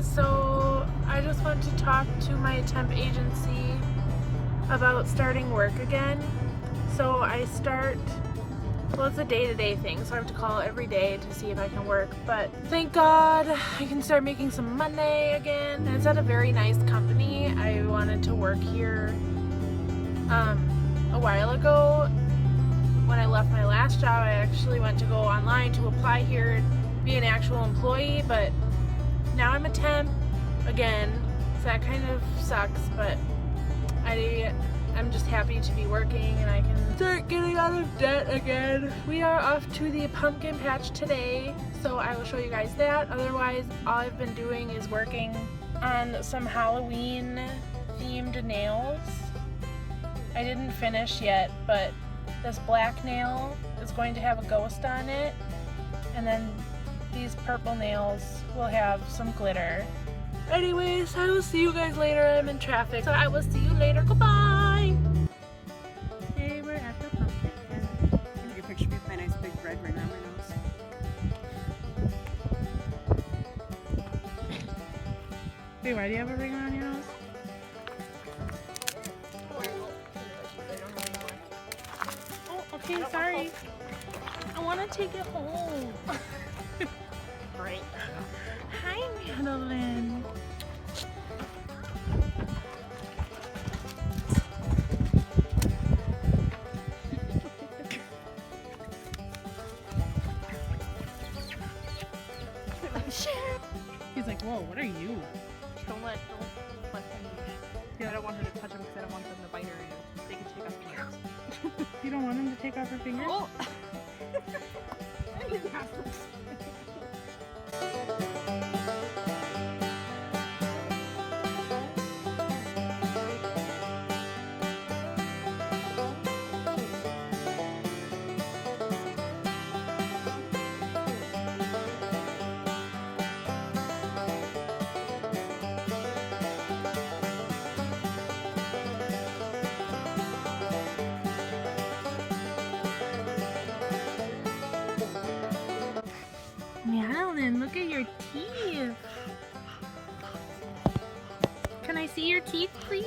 guys, so I just want to talk to my temp agency about starting work again. So I start, well, it's a day-to-day thing, so I have to call every day to see if I can work, but thank God I can start making some money again. And it's at a very nice company. I wanted to work here a while ago. When I left my last job, I actually went to go online to apply here and be an actual employee, but now I'm a temp again, so that kind of sucks, but I'm just happy to be working and I can start getting out of debt again. We are off to the pumpkin patch today, so I will show you guys that. Otherwise, all I've been doing is working on some Halloween themed nails. I didn't finish yet, but this black nail is going to have a ghost on it, and then these purple nails will have some glitter. Anyways, I will see you guys later. I'm in traffic, so I will see you later. Goodbye! Hey, we're at the pumpkin. Can you get a picture of me with my nice big red ring on my nose? Wait, why do you have a ring on your nose? Oh, okay, sorry. I want to take it home. Great. Hi, Madeline. He's like, whoa, what are you? Don't let them. Yeah. I don't want her to touch them because I don't want them to bite her and they can take off your nails. You don't want him to take off her fingers? Oh! I didn't have to. Madeline, look at your teeth. Can I see your teeth, please?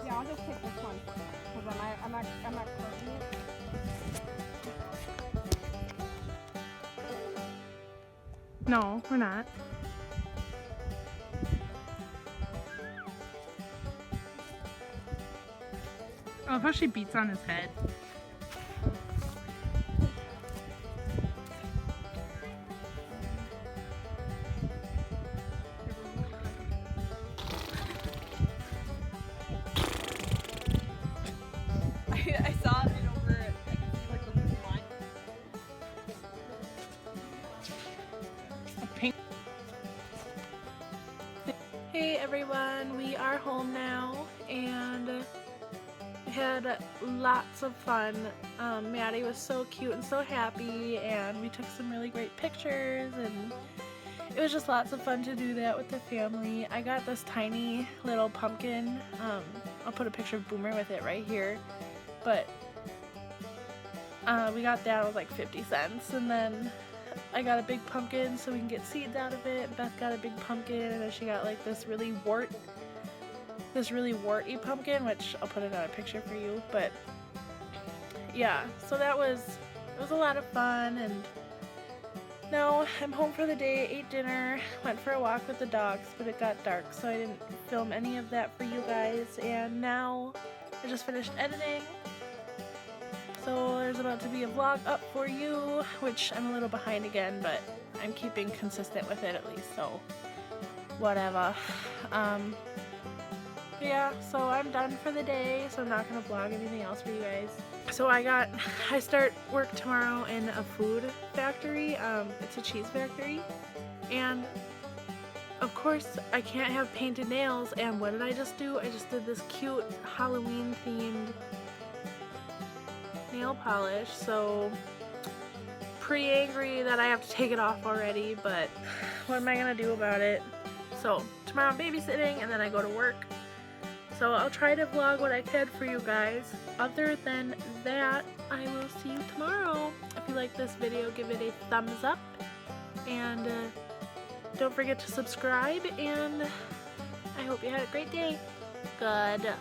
Yeah, I'll just take this one because I'm not closing it. No, we're not. I love how she beats on his head. I saw it over it. I can see like the blue line. A pink. Hey everyone, we are home now and we had lots of fun. Maddie was so cute and so happy, and we took some really great pictures, and it was just lots of fun to do that with the family. I got this tiny little pumpkin. I'll put a picture of Boomer with it right here. But we got that, it was like 50 cents, and then I got a big pumpkin so we can get seeds out of it. Beth got a big pumpkin, and then she got like this really warty pumpkin, which I'll put it on a picture for you. But yeah, so it was a lot of fun, and now I'm home for the day, ate dinner, went for a walk with the dogs, but it got dark, so I didn't film any of that for you guys, and now I just finished editing. So there's about to be a vlog up for you, which I'm a little behind again, but I'm keeping consistent with it at least, so whatever. Yeah, so I'm done for the day, so I'm not gonna vlog anything else for you guys. So I start work tomorrow in a food factory. It's a cheese factory, and of course I can't have painted nails, and what did I just do? I just did this cute Halloween themed nail polish, so pretty angry that I have to take it off already, but what am I gonna do about it? So tomorrow I'm babysitting and then I go to work, so I'll try to vlog what I can for you guys. Other than that, I will see you tomorrow. If you like this video, give it a thumbs up, and Don't forget to subscribe, and I hope you had a great day. Goodbye.